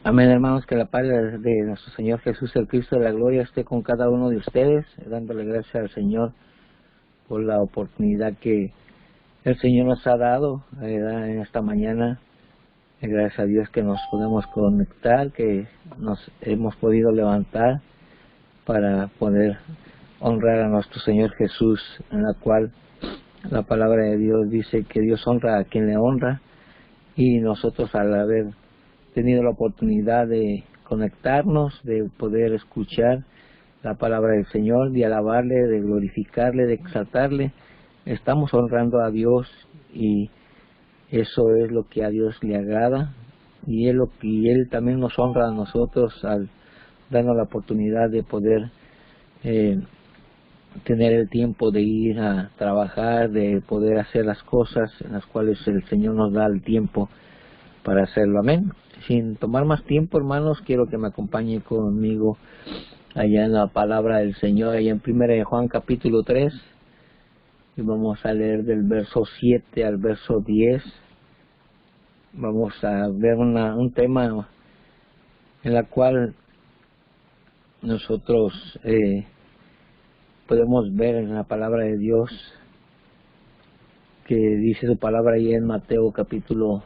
Amén, hermanos, que la paz de nuestro Señor Jesús, el Cristo de la gloria, esté con cada uno de ustedes, dándole gracias al Señor por la oportunidad que el Señor nos ha dado en esta mañana. Gracias a Dios que nos podemos conectar, que nos hemos podido levantar para poder honrar a nuestro Señor Jesús, en la cual la palabra de Dios dice que Dios honra a quien le honra, y nosotros, al haber tenido la oportunidad de conectarnos, de poder escuchar la palabra del Señor, de alabarle, de glorificarle, de exaltarle, estamos honrando a Dios, y eso es lo que a Dios le agrada, y Él también nos honra a nosotros al darnos la oportunidad de poder tener el tiempo de ir a trabajar, de poder hacer las cosas en las cuales el Señor nos da el tiempo para hacerlo. Amén. Sin tomar más tiempo, hermanos, quiero que me acompañen conmigo allá en la palabra del Señor, allá en 1 de Juan capítulo 3, y vamos a leer del verso 7 al verso 10. Vamos a ver un tema en la cual nosotros podemos ver en la palabra de Dios, que dice su palabra ahí en Mateo capítulo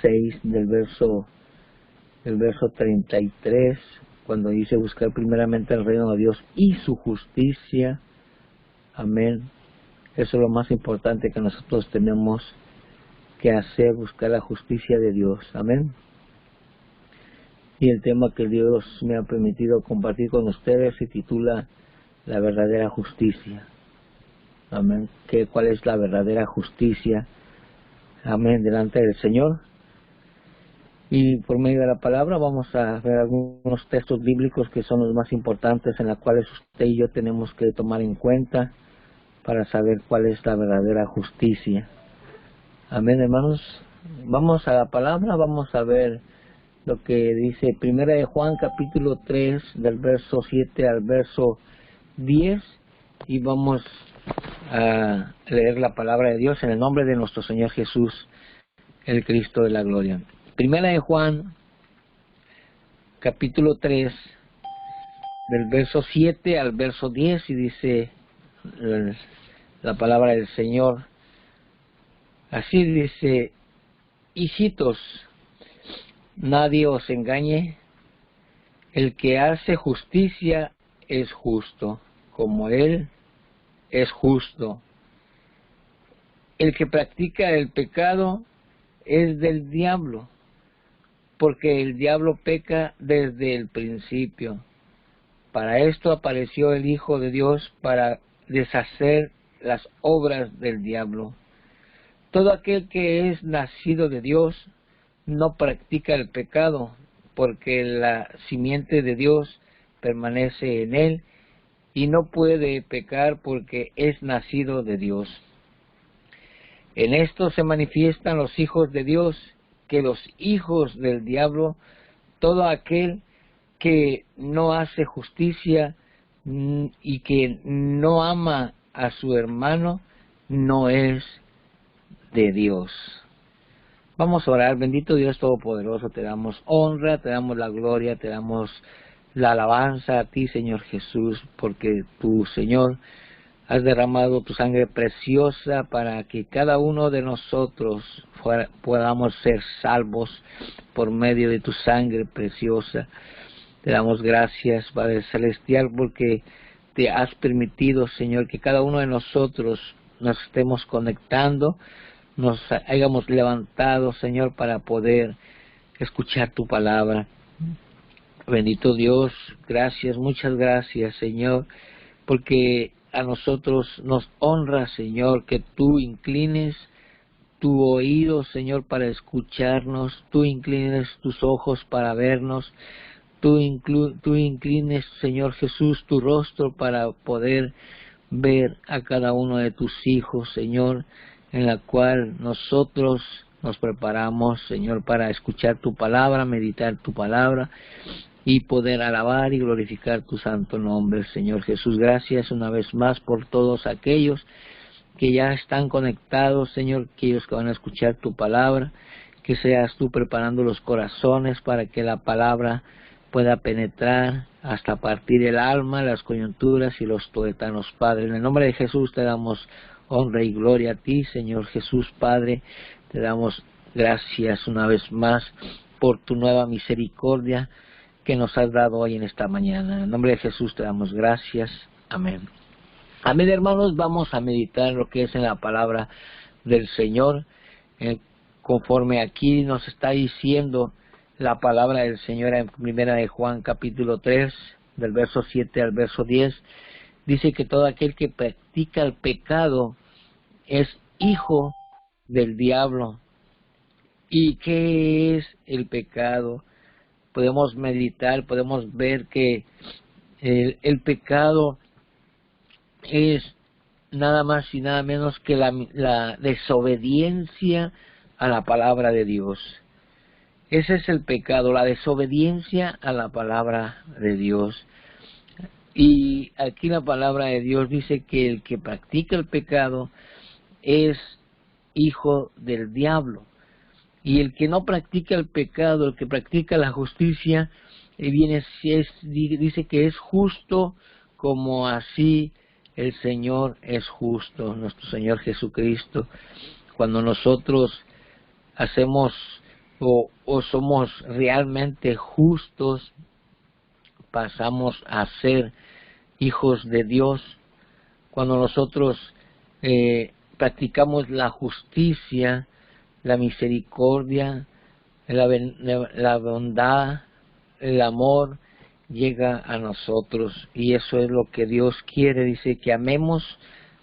6 del verso 33, cuando dice: buscar primeramente el reino de Dios y su justicia. Amén. Eso es lo más importante que nosotros tenemos que hacer, buscar la justicia de Dios. Amén. Y el tema que Dios me ha permitido compartir con ustedes se titula la verdadera justicia. Amén. ¿Cuál es la verdadera justicia? Amén. Delante del Señor. Y por medio de la palabra vamos a ver algunos textos bíblicos que son los más importantes, en los cuales usted y yo tenemos que tomar en cuenta para saber cuál es la verdadera justicia. Amén, hermanos. Vamos a la palabra, vamos a ver lo que dice 1 de Juan capítulo 3 del verso 7 al verso 10, y vamos a leer la palabra de Dios en el nombre de nuestro Señor Jesús, el Cristo de la gloria. 1 de Juan capítulo 3 del verso 7 al verso 10, y dice la palabra del Señor así: dice: hijitos, nadie os engañe, el que hace justicia es justo, como Él es justo. El que practica el pecado es del diablo, porque el diablo peca desde el principio. Para esto apareció el Hijo de Dios, para deshacer las obras del diablo. Todo aquel que es nacido de Dios no practica el pecado, porque la simiente de Dios permanece en él, y no puede pecar porque es nacido de Dios. En esto se manifiestan los hijos de Dios, que los hijos del diablo, todo aquel que no hace justicia y que no ama a su hermano, no es de Dios. Vamos a orar. Bendito Dios Todopoderoso, te damos honra, te damos la gloria, te damos la alabanza a ti, Señor Jesús, porque tú, Señor, has derramado tu sangre preciosa para que cada uno de nosotros podamos ser salvos por medio de tu sangre preciosa. Te damos gracias, Padre Celestial, porque te has permitido, Señor, que cada uno de nosotros nos estemos conectando, nos hayamos levantado, Señor, para poder escuchar tu palabra. Bendito Dios, gracias, muchas gracias, Señor, porque a nosotros nos honra, Señor, que tú inclines tu oído, Señor, para escucharnos, tú inclines tus ojos para vernos, tú inclines, Señor Jesús, tu rostro para poder ver a cada uno de tus hijos, Señor, en la cual nosotros nos preparamos, Señor, para escuchar tu palabra, meditar tu palabra y poder alabar y glorificar tu santo nombre, Señor Jesús. Gracias una vez más por todos aquellos que ya están conectados, Señor, aquellos que van a escuchar tu palabra. que seas tú preparando los corazones para que la palabra pueda penetrar hasta partir el alma, las coyunturas y los tuétanos, Padre. En el nombre de Jesús te damos honra y gloria a ti, Señor Jesús, Padre. Te damos gracias una vez más por tu nueva misericordia que nos has dado hoy en esta mañana. En el nombre de Jesús te damos gracias. Amén. Amén, hermanos. Vamos a meditar lo que es en la palabra del Señor. Conforme aquí nos está diciendo la palabra del Señor en primera de Juan capítulo 3, del verso 7 al verso 10, dice que todo aquel que practica el pecado es hijo del diablo. ¿Y qué es el pecado? Podemos meditar, podemos ver que el pecado es nada más y nada menos que la desobediencia a la palabra de Dios. Ese es el pecado, la desobediencia a la palabra de Dios. Y aquí la palabra de Dios dice que el que practica el pecado es hijo del diablo. Y el que no practica el pecado, el que practica la justicia, dice que es justo como así el Señor es justo, nuestro Señor Jesucristo. Cuando nosotros hacemos o somos realmente justos, pasamos a ser hijos de Dios. Cuando nosotros practicamos la justicia, la misericordia, la bondad, el amor llega a nosotros, y eso es lo que Dios quiere. Dice que amemos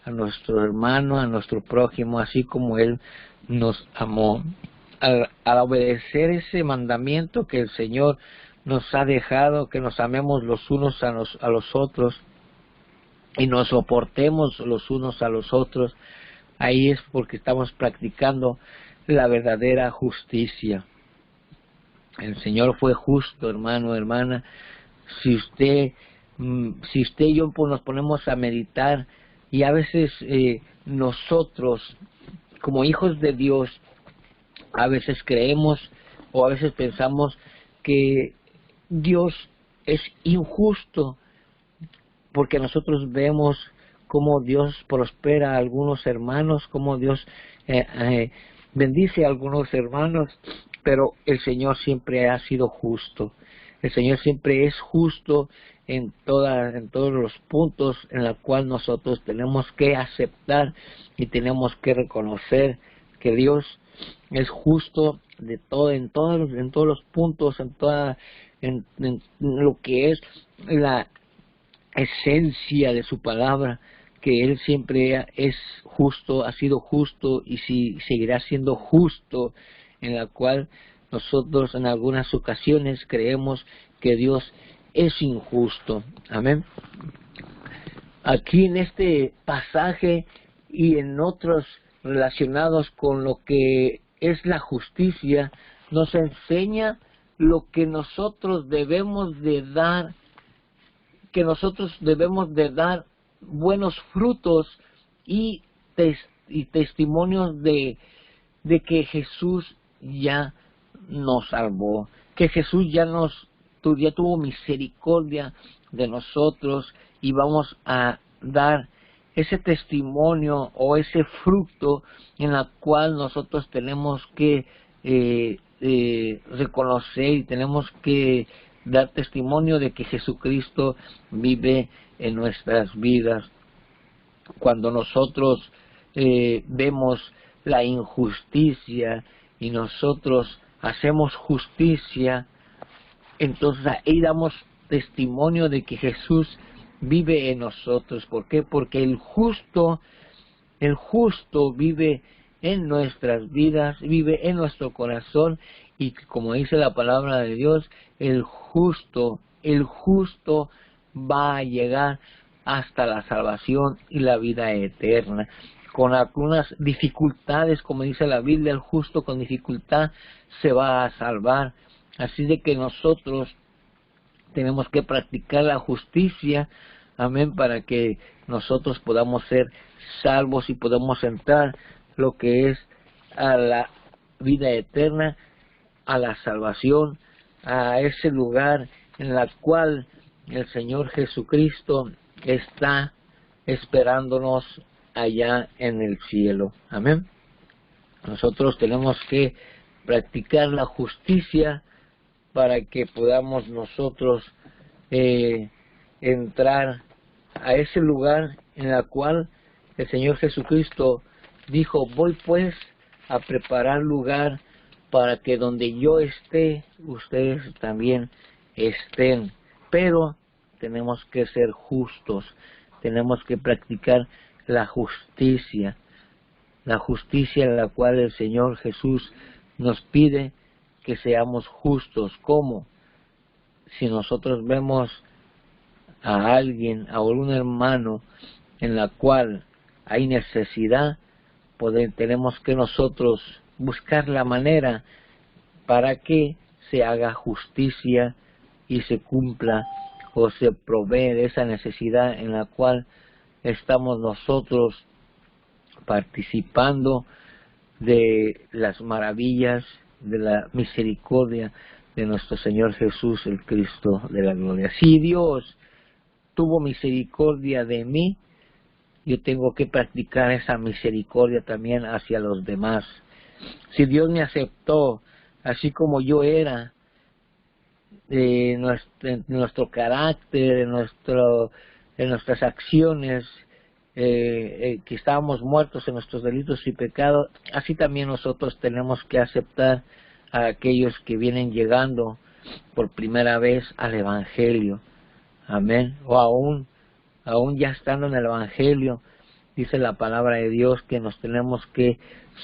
a nuestro hermano, a nuestro prójimo, así como Él nos amó. Al obedecer ese mandamiento que el Señor nos ha dejado, que nos amemos los unos a los otros y nos soportemos los unos a los otros, ahí es porque estamos practicando la verdadera justicia. El Señor fue justo, hermano, hermana. Si usted y yo nos ponemos a meditar, y a veces nosotros, como hijos de Dios, a veces creemos o a veces pensamos que Dios es injusto, porque nosotros vemos cómo Dios prospera a algunos hermanos, cómo Dios bendice a algunos hermanos, pero el Señor siempre ha sido justo. El Señor siempre es justo en todos los puntos en los cuales nosotros tenemos que aceptar y tenemos que reconocer que Dios es justo en todos los puntos, en lo que es la esencia de su palabra, que Él siempre es justo, ha sido justo y seguirá siendo justo, en la cual nosotros en algunas ocasiones creemos que Dios es injusto. Amén. Aquí en este pasaje y en otros relacionados con lo que es la justicia, nos enseña lo que nosotros debemos de dar, que nosotros debemos de dar buenos frutos y testimonios de que Jesús ya nos salvó, que Jesús ya tuvo misericordia de nosotros, y vamos a dar ese testimonio o ese fruto en la cual nosotros tenemos que reconocer y tenemos que dar testimonio de que Jesucristo vive en nuestras vidas. Cuando nosotros vemos la injusticia y nosotros hacemos justicia, entonces ahí damos testimonio de que Jesús vive en nosotros. ¿Por qué? Porque el justo vive en nuestras vidas, vive en nuestro corazón, y como dice la palabra de Dios, el justo va a llegar hasta la salvación y la vida eterna. Con algunas dificultades, como dice la Biblia, el justo con dificultad se va a salvar. Así de que nosotros tenemos que practicar la justicia, amén, para que nosotros podamos ser salvos y podamos entrar lo que es a vida eterna, a la salvación, a ese lugar en la cual el Señor Jesucristo está esperándonos allá en el cielo. Amén. Nosotros tenemos que practicar la justicia para que podamos nosotros entrar a ese lugar en el cual el Señor Jesucristo dijo: voy pues a preparar lugar para que donde yo esté, ustedes también estén. Pero tenemos que ser justos, tenemos que practicar la justicia en la cual el Señor Jesús nos pide que seamos justos. ¿Cómo? Si nosotros vemos a alguien, a un hermano en la cual hay necesidad, tenemos que nosotros buscar la manera para que se haga justicia y se cumpla o se provee de esa necesidad en la cual estamos nosotros participando de las maravillas, de la misericordia de nuestro Señor Jesús, el Cristo de la gloria. Si Dios tuvo misericordia de mí, yo tengo que practicar esa misericordia también hacia los demás. Si Dios me aceptó así como yo era, nuestro carácter, en nuestras acciones, que estábamos muertos en nuestros delitos y pecados, así también nosotros tenemos que aceptar a aquellos que vienen llegando por primera vez al Evangelio. Amén. O aún ya estando en el Evangelio, dice la palabra de Dios que nos tenemos que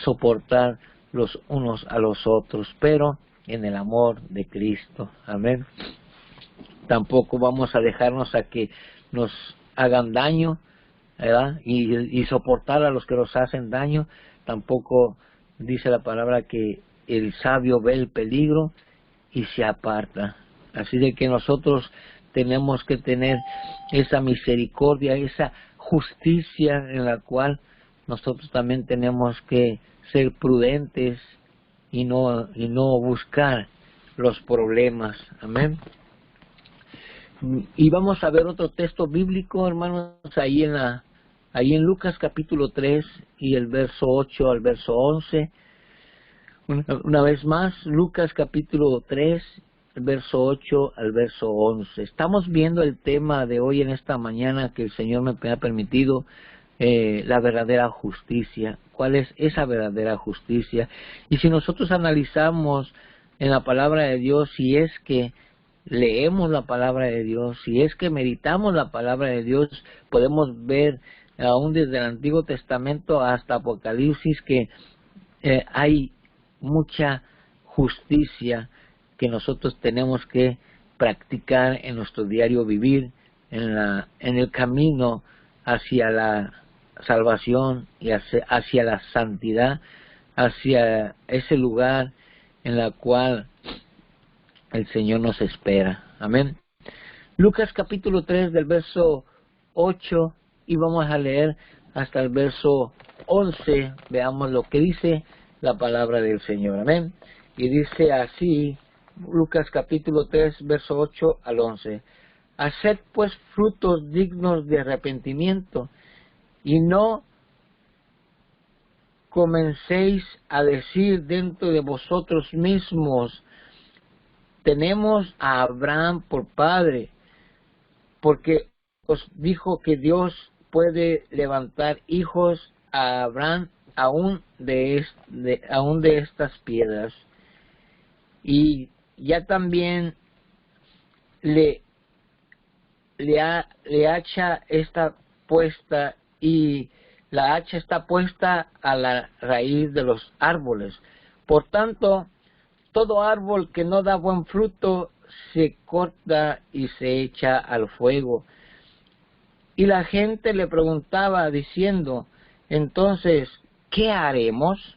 soportar los unos a los otros, pero en el amor de Cristo. Amén. Tampoco vamos a dejarnos a que nos hagan daño, ¿verdad? Y soportar a los que nos hacen daño. Tampoco dice la palabra que el sabio ve el peligro y se aparta. Así de que nosotros tenemos que tener esa misericordia, esa justicia en la cual nosotros también tenemos que ser prudentes y no buscar los problemas. Amén. Y vamos a ver otro texto bíblico, hermanos, ahí en Lucas capítulo 3 y el verso 8 al verso 11. Una vez más, Lucas capítulo 3, el verso 8 al verso 11. Estamos viendo el tema de hoy en esta mañana que el Señor me ha permitido, la verdadera justicia. ¿Cuál es esa verdadera justicia? Y si nosotros analizamos en la palabra de Dios, si es que leemos la palabra de Dios, si es que meditamos la palabra de Dios, podemos ver aún desde el Antiguo Testamento hasta Apocalipsis que hay mucha justicia que nosotros tenemos que practicar en nuestro diario vivir, en el camino hacia la salvación y hacia la santidad, hacia ese lugar en la cual el Señor nos espera. Amén. Lucas capítulo 3 del verso 8 y vamos a leer hasta el verso 11. Veamos lo que dice la palabra del Señor. Amén. Y dice así, Lucas capítulo 3 verso 8 al 11. Haced pues frutos dignos de arrepentimiento y no comencéis a decir dentro de vosotros mismos: tenemos a Abraham por padre, porque os dijo que Dios puede levantar hijos a Abraham aún de estas piedras. Y ya también le hacha está puesta, y la hacha está puesta a la raíz de los árboles. Por tanto, todo árbol que no da buen fruto se corta y se echa al fuego. Y la gente le preguntaba diciendo: entonces, ¿qué haremos?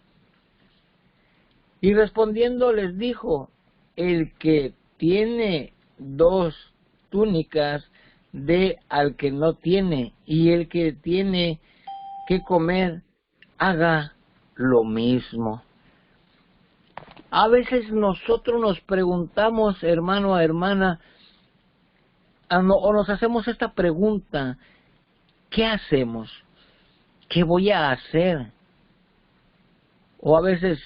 Y respondiendo les dijo: el que tiene 2 túnicas, dé al que no tiene, y el que tiene que comer, haga lo mismo. A veces nosotros nos preguntamos, hermano o hermana, o nos hacemos esta pregunta: ¿qué hacemos? ¿Qué voy a hacer? O a veces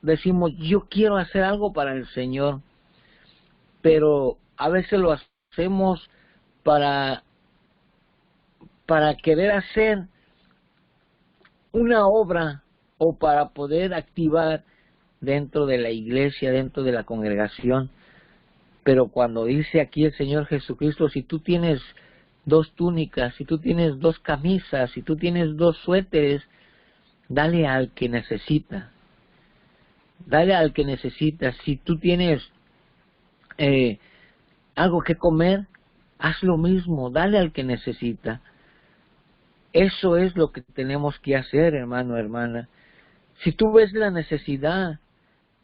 decimos, yo quiero hacer algo para el Señor, pero a veces lo hacemos para querer hacer una obra o para poder activar dentro de la iglesia, dentro de la congregación. Pero cuando dice aquí el Señor Jesucristo, si tú tienes 2 túnicas, si tú tienes 2 camisas, si tú tienes 2 suéteres, dale al que necesita. Dale al que necesita. Si tú tienes algo que comer, haz lo mismo, dale al que necesita. Eso es lo que tenemos que hacer, hermano, hermana. Si tú ves la necesidad,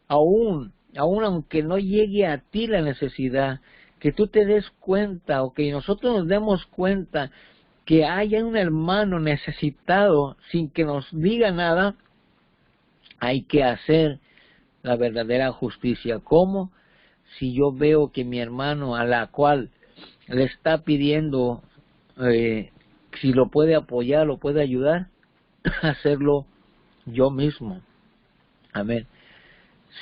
aún aunque no llegue a ti la necesidad, que tú te des cuenta, o que nosotros nos demos cuenta que haya un hermano necesitado sin que nos diga nada, hay que hacer la verdadera justicia. ¿Cómo? Si yo veo que mi hermano, a la cual le está pidiendo si lo puede apoyar, lo puede ayudar, hacerlo yo mismo. Amén.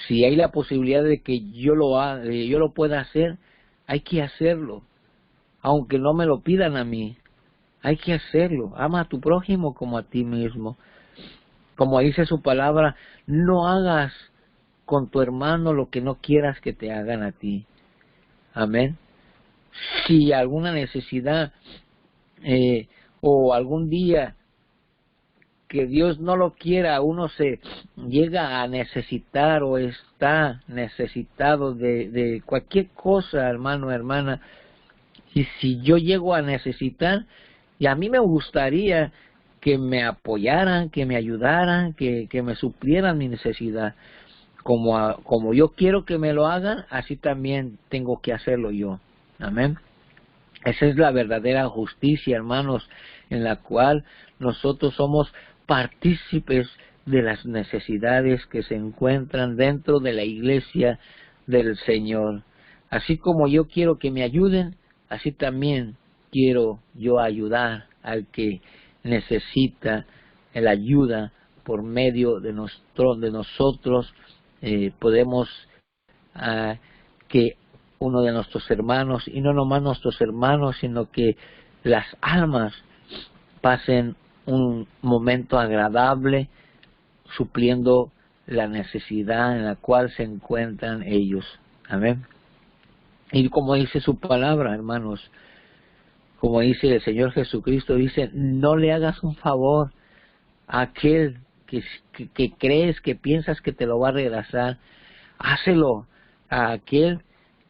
Si hay la posibilidad de que yo lo pueda hacer, hay que hacerlo. Aunque no me lo pidan a mí, hay que hacerlo. Ama a tu prójimo como a ti mismo. Como dice su palabra, no hagas con tu hermano lo que no quieras que te hagan a ti. Amén. Si alguna necesidad o algún día que Dios no lo quiera, uno se llega a necesitar o está necesitado de cualquier cosa, hermano, hermana, y si yo llego a necesitar, y a mí me gustaría que me apoyaran, que me ayudaran, que me suplieran mi necesidad, como yo quiero que me lo hagan, así también tengo que hacerlo yo. Amén. Esa es la verdadera justicia, hermanos, en la cual nosotros somos partícipes de las necesidades que se encuentran dentro de la iglesia del Señor. Así como yo quiero que me ayuden, así también quiero yo ayudar al que necesita la ayuda. Por medio de nosotros podemos que uno de nuestros hermanos, y no nomás nuestros hermanos, sino que las almas pasen un momento agradable supliendo la necesidad en la cual se encuentran ellos. Amén. Y como dice su palabra, hermanos, como dice el Señor Jesucristo, dice, no le hagas un favor a aquel que crees, que piensas que te lo va a regresar. Hácelo a aquel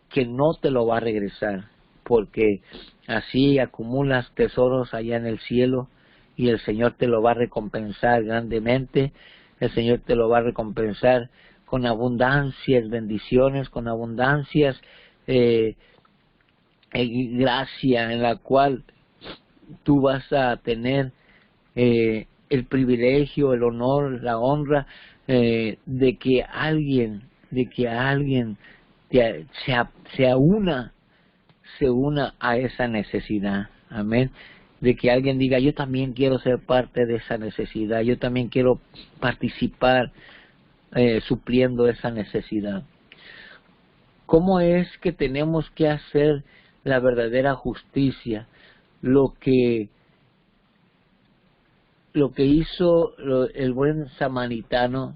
que no te lo va a regresar, porque así acumulas tesoros allá en el cielo y el Señor te lo va a recompensar grandemente. El Señor te lo va a recompensar con abundancias, bendiciones, con abundancias, gracia en la cual tú vas a tener el privilegio, el honor, la honra de que alguien se una a esa necesidad. Amén. De que alguien diga, yo también quiero ser parte de esa necesidad, yo también quiero participar supliendo esa necesidad. ¿Cómo es que tenemos que hacer la verdadera justicia? Lo que hizo el buen samaritano,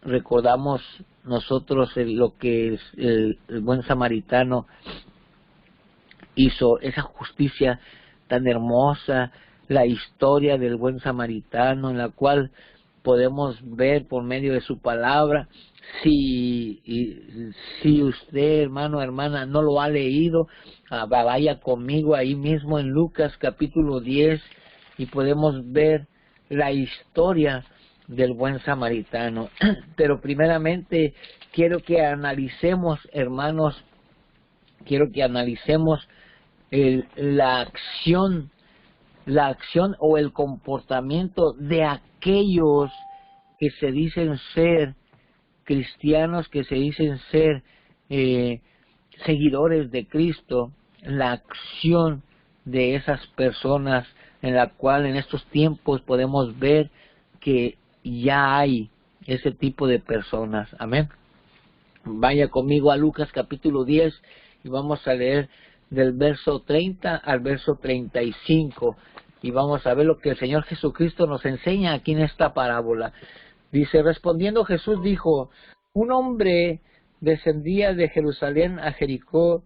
recordamos nosotros lo que el buen samaritano hizo, esa justicia tan hermosa, la historia del buen samaritano, en la cual podemos ver por medio de su palabra. Si usted, hermano, hermana, no lo ha leído, vaya conmigo ahí mismo en Lucas capítulo 10 y podemos ver la historia del buen samaritano. Pero primeramente quiero que analicemos, hermanos, la acción o el comportamiento de aquellos que se dicen ser cristianos que se dicen ser seguidores de Cristo, la acción de esas personas en la cual en estos tiempos podemos ver que ya hay ese tipo de personas. Amén. Vaya conmigo a Lucas capítulo 10 y vamos a leer del verso 30 al verso 35 y vamos a ver lo que el Señor Jesucristo nos enseña aquí en esta parábola. Dice, respondiendo Jesús dijo, un hombre descendía de Jerusalén a Jericó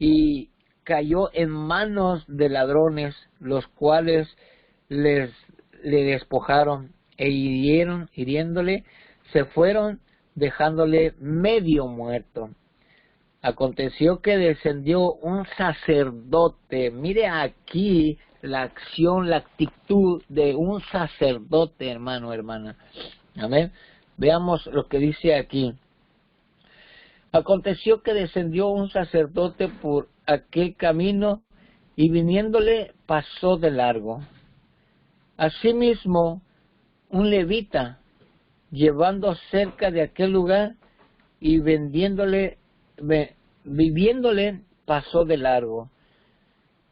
y cayó en manos de ladrones, los cuales le despojaron e hiriéndole, se fueron dejándole medio muerto. Aconteció que descendió un sacerdote. Mire aquí la acción, la actitud de un sacerdote, hermano, hermana. Amén. Veamos lo que dice aquí. Aconteció que descendió un sacerdote por aquel camino y viniéndole pasó de largo. Asimismo, un levita, llevando cerca de aquel lugar y viviéndole, pasó de largo.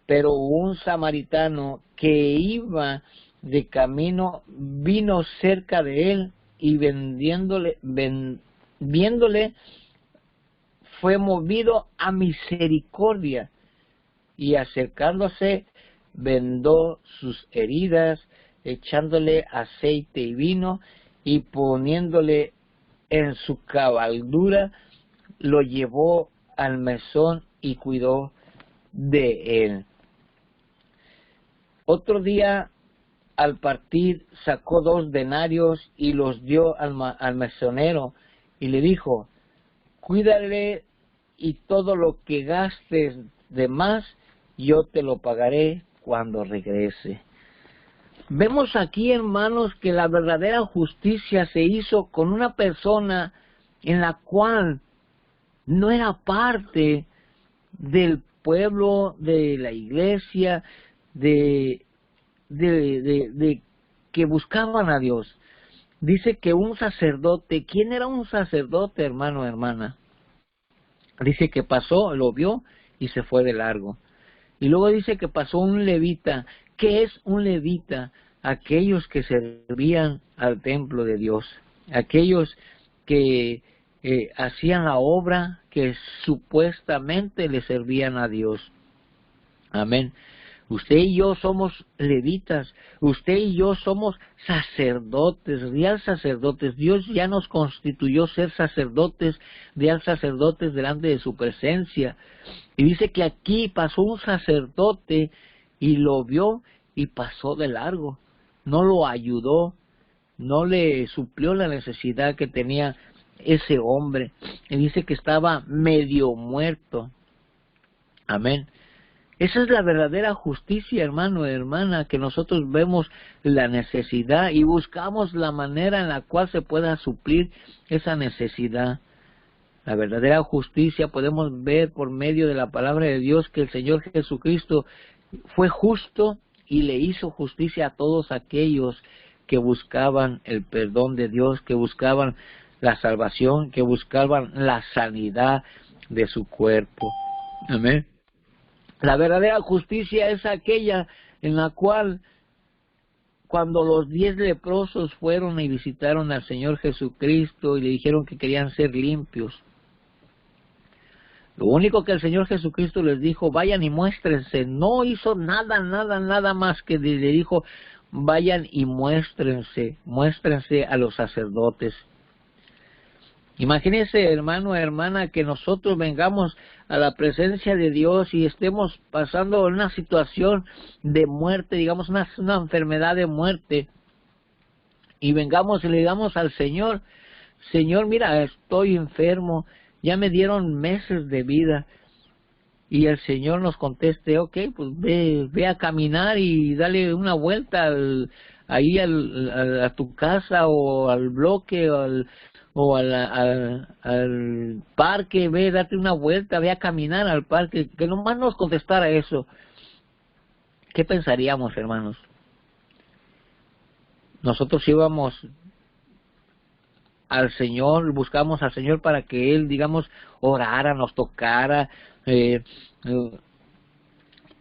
Pero un samaritano que iba de camino vino cerca de él y viéndole fue movido a misericordia y acercándose vendó sus heridas, echándole aceite y vino y poniéndole en su cabalgadura, lo llevó al mesón y cuidó de él. Otro día, al partir, sacó 2 denarios y los dio al mesonero y le dijo, cuídale y todo lo que gastes de más, yo te lo pagaré cuando regrese. Vemos aquí, hermanos, que la verdadera justicia se hizo con una persona en la cual no era parte del pueblo, de la iglesia, de que buscaban a Dios. Dice que un sacerdote, ¿quién era un sacerdote, hermano, hermana? Dice que pasó, lo vio y se fue de largo. Y luego dice que pasó un levita. ¿Qué es un levita? Aquellos que servían al templo de Dios, aquellos que hacían la obra que supuestamente le servían a Dios. Amén. Usted y yo somos levitas, usted y yo somos sacerdotes, real sacerdotes. Dios ya nos constituyó ser sacerdotes, real sacerdotes delante de su presencia. Y dice que aquí pasó un sacerdote y lo vio y pasó de largo. No lo ayudó, no le suplió la necesidad que tenía ese hombre. Y dice que estaba medio muerto. Amén. Esa es la verdadera justicia, hermano, hermana, que nosotros vemos la necesidad y buscamos la manera en la cual se pueda suplir esa necesidad. La verdadera justicia podemos ver por medio de la palabra de Dios que el Señor Jesucristo fue justo y le hizo justicia a todos aquellos que buscaban el perdón de Dios, que buscaban la salvación, que buscaban la sanidad de su cuerpo. Amén. La verdadera justicia es aquella en la cual cuando los 10 leprosos fueron y visitaron al Señor Jesucristo y le dijeron que querían ser limpios, lo único que el Señor Jesucristo les dijo, vayan y muéstrense. No hizo nada más que le dijo, vayan y muéstrense a los sacerdotes. Imagínense, hermano, hermana, que nosotros vengamos a la presencia de Dios y estemos pasando una situación de muerte, digamos una enfermedad de muerte, y vengamos y le digamos al Señor, Señor, mira, estoy enfermo, ya me dieron meses de vida, y el Señor nos conteste, ok, pues ve a caminar y dale una vuelta a tu casa o al bloque o al parque, date una vuelta, ve a caminar al parque, que nomás nos contestara eso. ¿Qué pensaríamos, hermanos? Nosotros íbamos al Señor, buscamos al Señor para que Él, digamos, orara, nos tocara,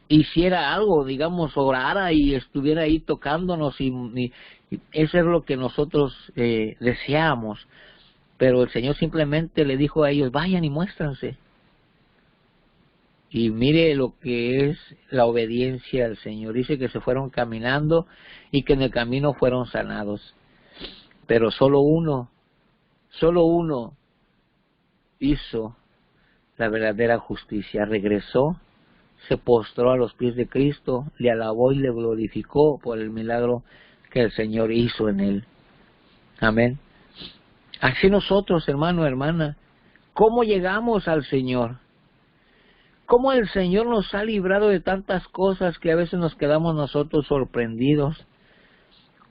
hiciera algo, digamos, orara y estuviera ahí tocándonos, y eso es lo que nosotros deseamos. Pero el Señor simplemente le dijo a ellos, vayan y muéstranse. Y mire lo que es la obediencia al Señor. Dice que se fueron caminando y que en el camino fueron sanados. Pero solo uno hizo la verdadera justicia. Regresó, se postró a los pies de Cristo, le alabó y le glorificó por el milagro que el Señor hizo en él. Amén. Así nosotros, hermano, hermana, ¿cómo llegamos al Señor? ¿Cómo el Señor nos ha librado de tantas cosas que a veces nos quedamos nosotros sorprendidos?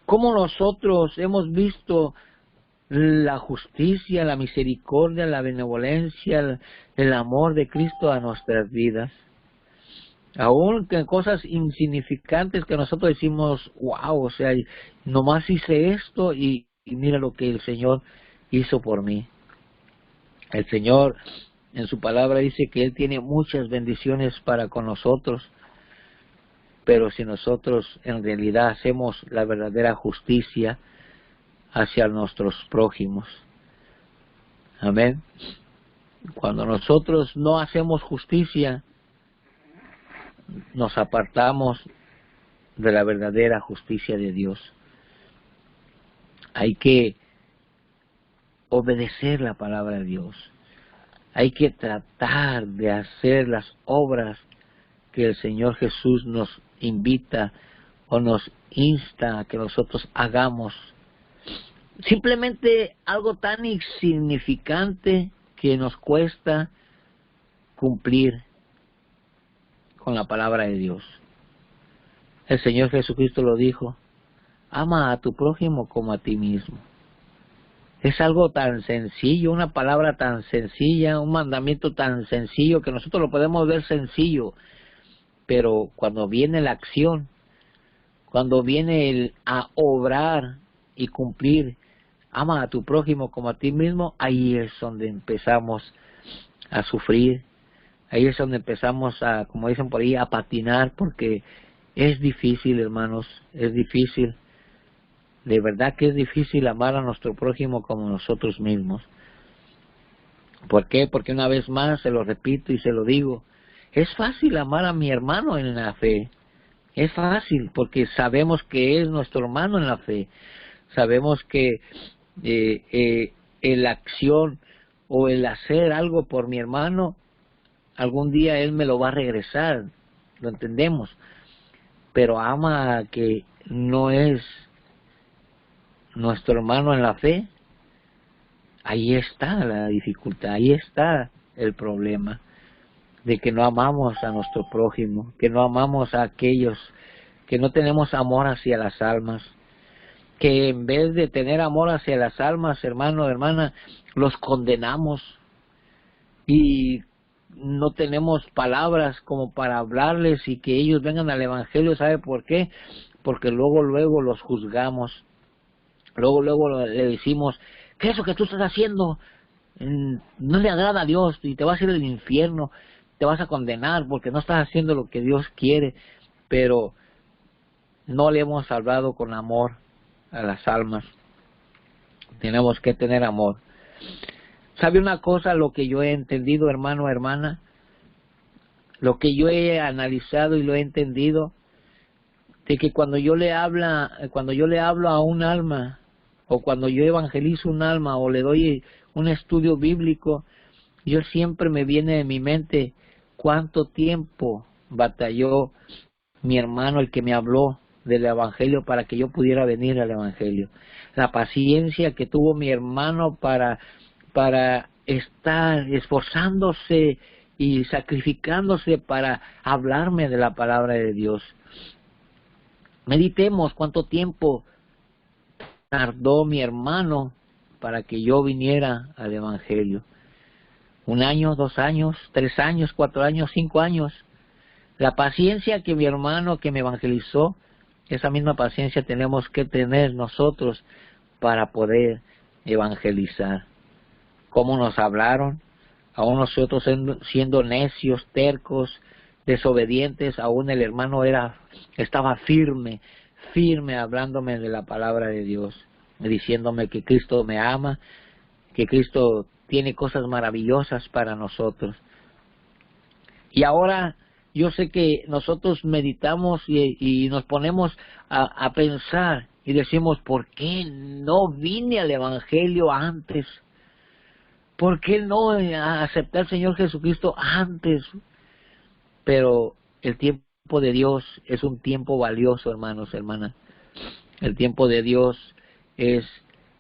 ¿Cómo nosotros hemos visto la justicia, la misericordia, la benevolencia, el amor de Cristo a nuestras vidas? Aún que cosas insignificantes que nosotros decimos, wow, o sea, nomás hice esto y mira lo que el Señor hizo por mí. El Señor en su palabra dice que Él tiene muchas bendiciones para con nosotros, pero si nosotros en realidad hacemos la verdadera justicia hacia nuestros prójimos. Amén. Cuando nosotros no hacemos justicia, nos apartamos de la verdadera justicia de Dios. Hay que obedecer la palabra de Dios. Hay que tratar de hacer las obras que el Señor Jesús nos invita o nos insta a que nosotros hagamos. Simplemente algo tan insignificante que nos cuesta cumplir con la palabra de Dios. El Señor Jesucristo lo dijo, ama a tu prójimo como a ti mismo. Es algo tan sencillo, una palabra tan sencilla, un mandamiento tan sencillo que nosotros lo podemos ver sencillo, pero cuando viene la acción, cuando viene el a obrar y cumplir, ama a tu prójimo como a ti mismo, ahí es donde empezamos a sufrir, ahí es donde empezamos a, como dicen por ahí, a patinar, porque es difícil, hermanos, es difícil. De verdad que es difícil amar a nuestro prójimo como nosotros mismos. ¿Por qué? Porque una vez más, se lo repito y se lo digo, es fácil amar a mi hermano en la fe. Es fácil porque sabemos que es nuestro hermano en la fe. Sabemos que la acción o el hacer algo por mi hermano, algún día él me lo va a regresar. Lo entendemos. Pero ama a que no es nuestro hermano en la fe, ahí está la dificultad, ahí está el problema, de que no amamos a nuestro prójimo, que no amamos a aquellos, que no tenemos amor hacia las almas, que en vez de tener amor hacia las almas, hermano, hermana, los condenamos y no tenemos palabras como para hablarles y que ellos vengan al Evangelio. ¿Sabe por qué? Porque luego los juzgamos. Luego le decimos, ¿qué es lo que tú estás haciendo? No le agrada a Dios y te vas a ir al infierno, te vas a condenar porque no estás haciendo lo que Dios quiere. Pero no le hemos hablado con amor a las almas. Tenemos que tener amor. ¿Sabe una cosa? Lo que yo he entendido, hermano, hermana, lo que yo he analizado y lo he entendido, de que cuando yo le hablo a un alma, o cuando yo evangelizo un alma, o le doy un estudio bíblico, yo siempre me viene de mi mente cuánto tiempo batalló mi hermano, el que me habló del evangelio, para que yo pudiera venir al evangelio. La paciencia que tuvo mi hermano para estar esforzándose y sacrificándose para hablarme de la palabra de Dios. Meditemos cuánto tiempo tardó mi hermano para que yo viniera al evangelio. 1 año, 2 años, 3 años, 4 años, 5 años. La paciencia que mi hermano que me evangelizó, esa misma paciencia tenemos que tener nosotros para poder evangelizar. ¿Cómo nos hablaron? Aún nosotros siendo necios, tercos, desobedientes, aún el hermano estaba firme hablándome de la palabra de Dios, diciéndome que Cristo me ama, que Cristo tiene cosas maravillosas para nosotros. Y ahora yo sé que nosotros meditamos y nos ponemos a pensar y decimos, ¿por qué no vine al Evangelio antes? ¿Por qué no acepté al Señor Jesucristo antes? Pero el tiempo de Dios es un tiempo valioso, hermanos, hermanas. El tiempo de Dios es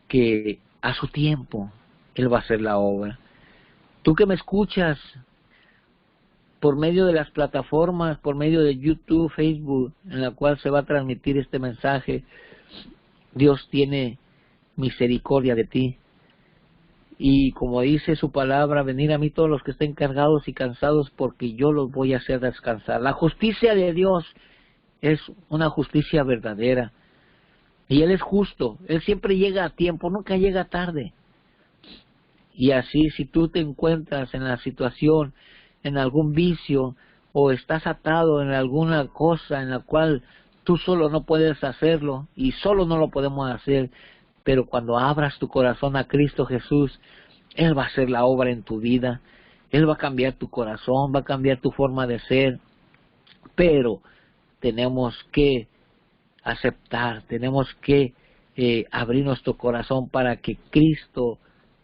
que a su tiempo Él va a hacer la obra. Tú que me escuchas por medio de las plataformas, por medio de YouTube, Facebook, en la cual se va a transmitir este mensaje, Dios tiene misericordia de ti. Y como dice su palabra, venid a mí todos los que estén cargados y cansados, porque yo los voy a hacer descansar. La justicia de Dios es una justicia verdadera. Y Él es justo. Él siempre llega a tiempo, nunca llega tarde. Y así, si tú te encuentras en la situación, en algún vicio, o estás atado en alguna cosa en la cual tú solo no puedes hacerlo, y solo no lo podemos hacer, pero cuando abras tu corazón a Cristo Jesús, Él va a hacer la obra en tu vida. Él va a cambiar tu corazón, va a cambiar tu forma de ser. Pero tenemos que aceptar, tenemos que abrir nuestro corazón para que Cristo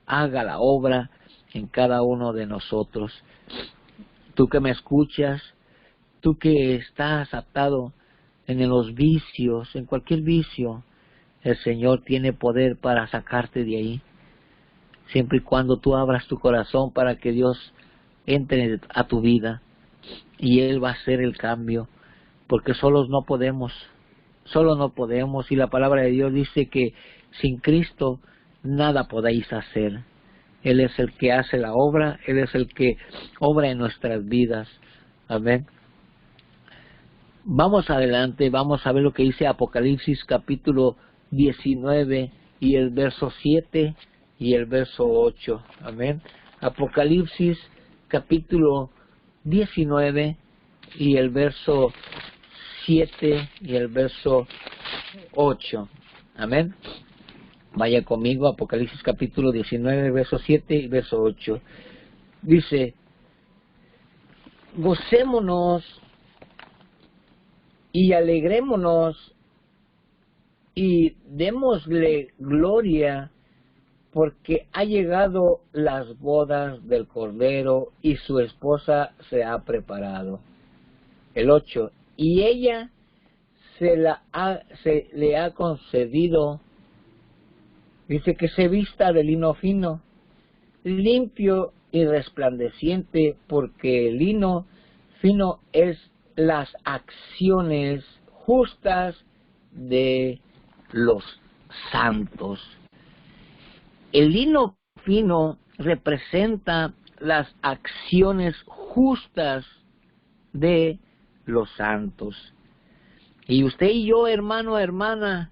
haga la obra en cada uno de nosotros. Tú que me escuchas, tú que estás atado en los vicios, en cualquier vicio, el Señor tiene poder para sacarte de ahí, siempre y cuando tú abras tu corazón para que Dios entre a tu vida, y Él va a hacer el cambio, porque solos no podemos, y la palabra de Dios dice que sin Cristo nada podéis hacer. Él es el que hace la obra, Él es el que obra en nuestras vidas. Amén. Vamos adelante, vamos a ver lo que dice Apocalipsis capítulo 19 y el verso 7 y el verso 8. Amén. Apocalipsis capítulo 19 y el verso 7 y el verso 8. Amén. Vaya conmigo, Apocalipsis capítulo 19, verso 7 y verso 8. Dice, gocémonos y alegrémonos y démosle gloria, porque ha llegado las bodas del Cordero y su esposa se ha preparado. El 8. Y ella se le ha concedido, dice, que se vista de lino fino, limpio y resplandeciente, porque el lino fino es las acciones justas de los santos. El lino fino representa las acciones justas de los santos. Y usted y yo, hermano, hermana,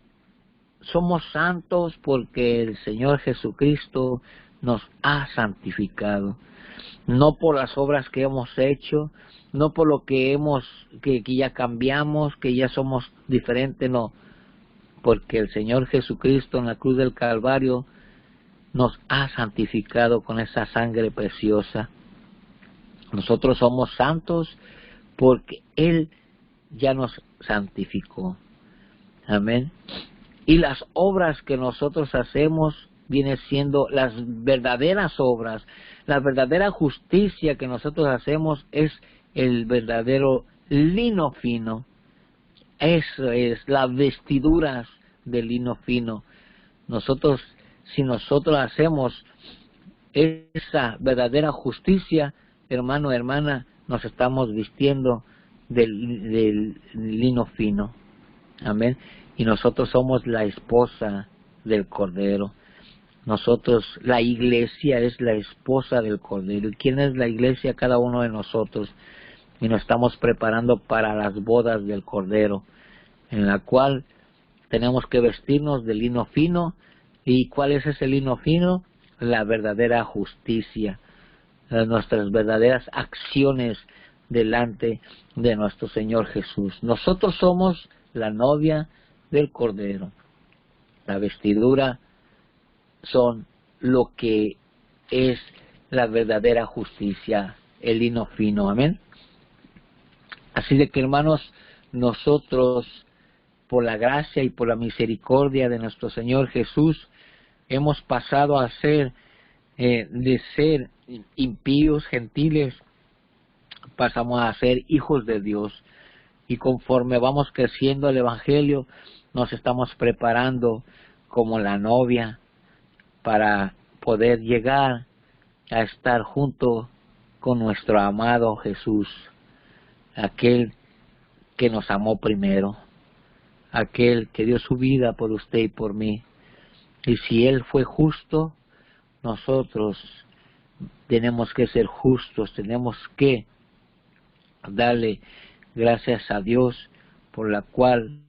somos santos porque el Señor Jesucristo nos ha santificado. No por las obras que hemos hecho, no por lo que que ya cambiamos, que ya somos diferentes, no. Porque el Señor Jesucristo en la cruz del Calvario nos ha santificado con esa sangre preciosa. Nosotros somos santos porque Él ya nos santificó. Amén. Y las obras que nosotros hacemos vienen siendo las verdaderas obras. La verdadera justicia que nosotros hacemos es el verdadero lino fino. Eso es, las vestiduras de lino fino. Si nosotros hacemos esa verdadera justicia, hermano, hermana, nos estamos vistiendo del lino fino. Amén. Y nosotros somos la esposa del Cordero. Nosotros, la iglesia es la esposa del Cordero. ¿Y quién es la iglesia? Cada uno de nosotros. Y nos estamos preparando para las bodas del Cordero, en la cual tenemos que vestirnos de lino fino, ¿Y cuál es ese lino fino? La verdadera justicia, nuestras verdaderas acciones delante de nuestro Señor Jesús. Nosotros somos la novia del Cordero. La vestidura son lo que es la verdadera justicia, el lino fino. Amén. Así de que, hermanos, nosotros, por la gracia y por la misericordia de nuestro Señor Jesús, hemos pasado a ser, de ser impíos, gentiles, pasamos a ser hijos de Dios. Y conforme vamos creciendo el Evangelio, nos estamos preparando como la novia para poder llegar a estar junto con nuestro amado Jesús, aquel que nos amó primero, aquel que dio su vida por usted y por mí. Y si Él fue justo, nosotros tenemos que ser justos, tenemos que darle gracias a Dios por la cual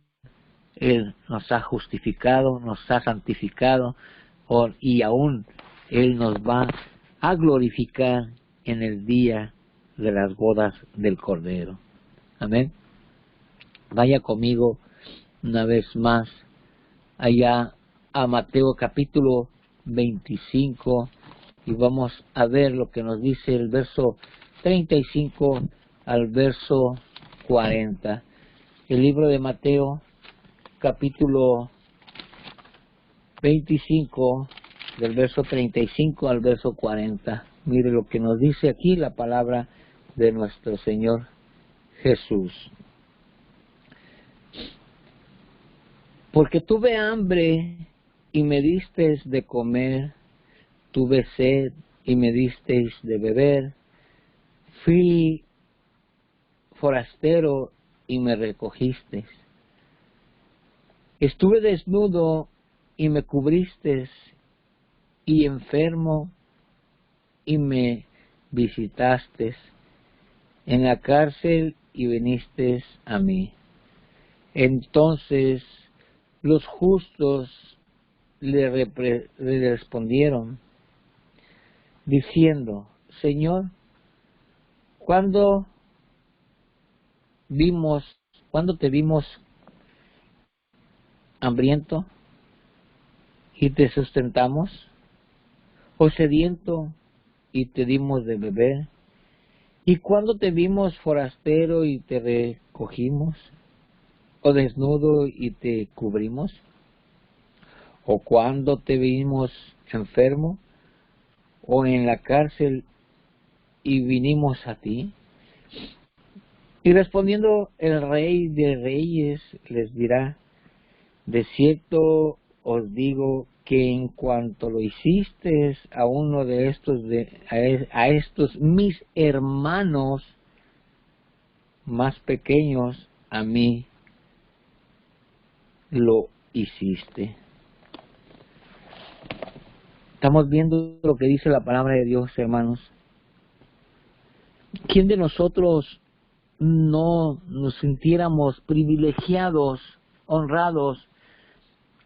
Él nos ha justificado, nos ha santificado, y aún Él nos va a glorificar en el día de las bodas del Cordero. Amén. Vaya conmigo una vez más allá a Mateo capítulo 25 y vamos a ver lo que nos dice el verso 35 al verso 40. El libro de Mateo capítulo 25 del verso 35 al verso 40. Mire lo que nos dice aquí la palabra de nuestro Señor Jesús. Porque tuve hambre y me disteis de comer, tuve sed y me disteis de beber, fui forastero y me recogisteis, estuve desnudo y me cubristeis, y enfermo y me visitasteis, en la cárcel y vinisteis a mí. Entonces los justos le respondieron, diciendo, Señor, ¿cuándo te vimos hambriento y te sustentamos, o sediento y te dimos de beber? ¿Y cuándo te vimos forastero y te recogimos, o desnudo y te cubrimos? ¿O cuándo te vimos enfermo o en la cárcel y vinimos a ti? Y respondiendo el Rey de Reyes les dirá, de cierto os digo que en cuanto lo hiciste a uno de estos, a estos mis hermanos más pequeños, a mí lo hiciste. Estamos viendo lo que dice la palabra de Dios, hermanos. ¿Quién de nosotros no nos sintiéramos privilegiados, honrados,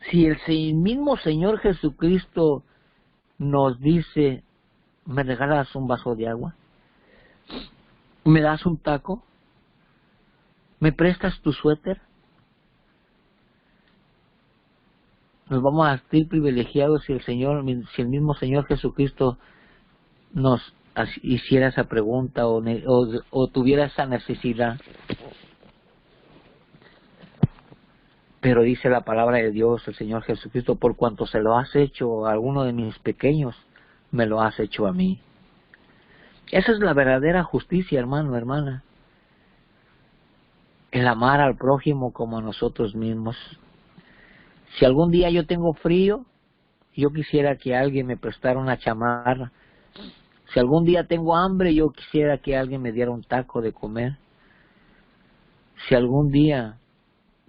si el mismo Señor Jesucristo nos dice, ¿me regalas un vaso de agua? ¿Me das un taco? ¿Me prestas tu suéter? Nos vamos a sentir privilegiados si el mismo Señor Jesucristo nos hiciera esa pregunta o tuviera esa necesidad. Pero dice la palabra de Dios, el Señor Jesucristo, por cuanto se lo has hecho a alguno de mis pequeños, me lo has hecho a mí. Esa es la verdadera justicia, hermano, hermana. El amar al prójimo como a nosotros mismos. Si algún día yo tengo frío, yo quisiera que alguien me prestara una chamarra. Si algún día tengo hambre, yo quisiera que alguien me diera un taco de comer. Si algún día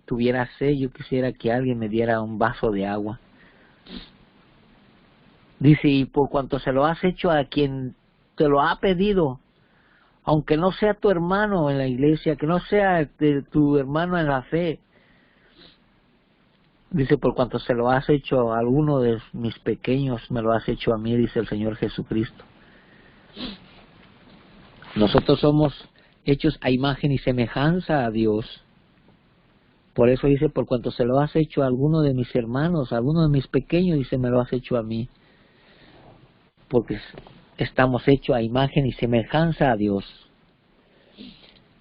tuviera sed, yo quisiera que alguien me diera un vaso de agua. Dice, y por cuanto se lo has hecho a quien te lo ha pedido, aunque no sea tu hermano en la iglesia, que no sea tu hermano en la fe, Dice, por cuanto se lo has hecho a alguno de mis pequeños, me lo has hecho a mí, dice el Señor Jesucristo. Nosotros somos hechos a imagen y semejanza a Dios. Por eso dice, por cuanto se lo has hecho a alguno de mis hermanos, a alguno de mis pequeños, dice, me lo has hecho a mí. Porque estamos hechos a imagen y semejanza a Dios.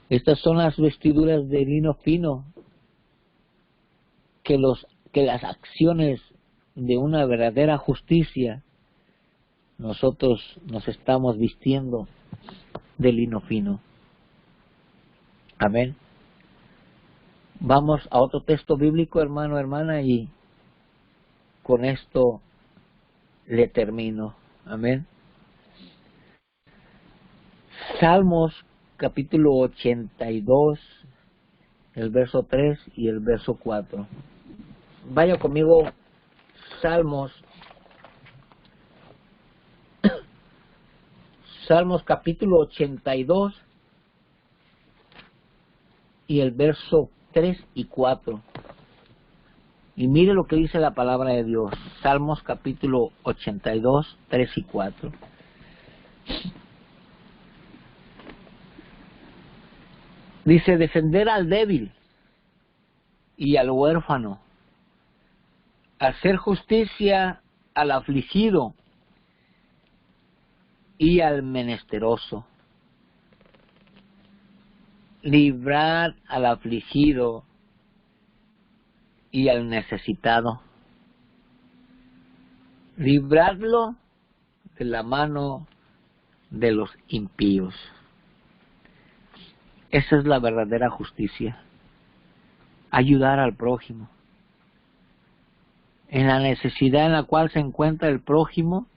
Estas son las vestiduras de lino fino que las acciones de una verdadera justicia, nosotros nos estamos vistiendo de lino fino. Amén. Vamos a otro texto bíblico, hermano, hermana, y con esto le termino. Amén. Salmos capítulo 82, el verso 3 y el verso 4. Vaya conmigo, Salmos capítulo 82 y el verso 3 y 4. Y mire lo que dice la palabra de Dios. Salmos capítulo 82, 3 y 4. Dice, defender al débil y al huérfano, hacer justicia al afligido y al menesteroso, librar al afligido y al necesitado, librarlo de la mano de los impíos. Esa es la verdadera justicia, ayudar al prójimo. En la necesidad en la cual se encuentra el prójimo,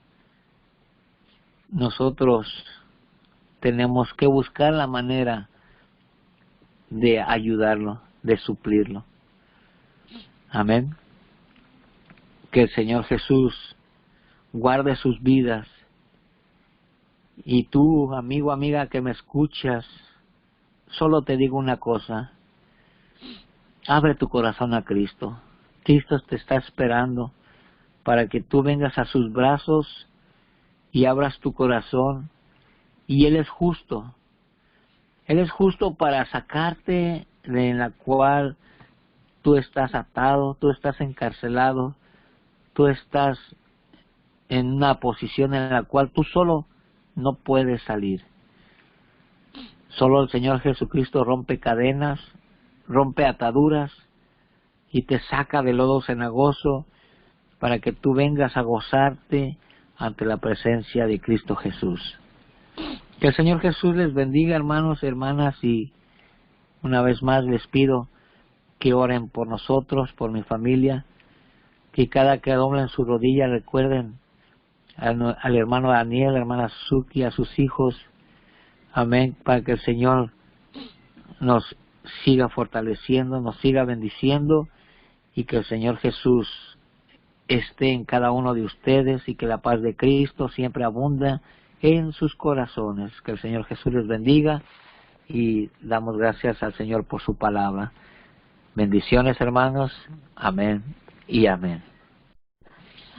nosotros tenemos que buscar la manera de ayudarlo, de suplirlo. Amén. Que el Señor Jesús guarde sus vidas. Y tú, amigo, amiga que me escuchas, solo te digo una cosa: abre tu corazón a Cristo. Cristo te está esperando para que tú vengas a sus brazos y abras tu corazón. Y Él es justo. Él es justo para sacarte de la cual tú estás atado, tú estás encarcelado, tú estás en una posición en la cual tú solo no puedes salir. Solo el Señor Jesucristo rompe cadenas, rompe ataduras y te saca del lodo cenagoso para que tú vengas a gozarte ante la presencia de Cristo Jesús. Que el Señor Jesús les bendiga, hermanos y hermanas, y una vez más les pido que oren por nosotros, por mi familia, que cada que doblen su rodilla recuerden al hermano Daniel, a la hermana Suki, a sus hijos. Amén, para que el Señor nos siga fortaleciendo, nos siga bendiciendo, y que el Señor Jesús esté en cada uno de ustedes, y que la paz de Cristo siempre abunda en sus corazones. Que el Señor Jesús les bendiga, y damos gracias al Señor por su palabra. Bendiciones, hermanos. Amén y amén.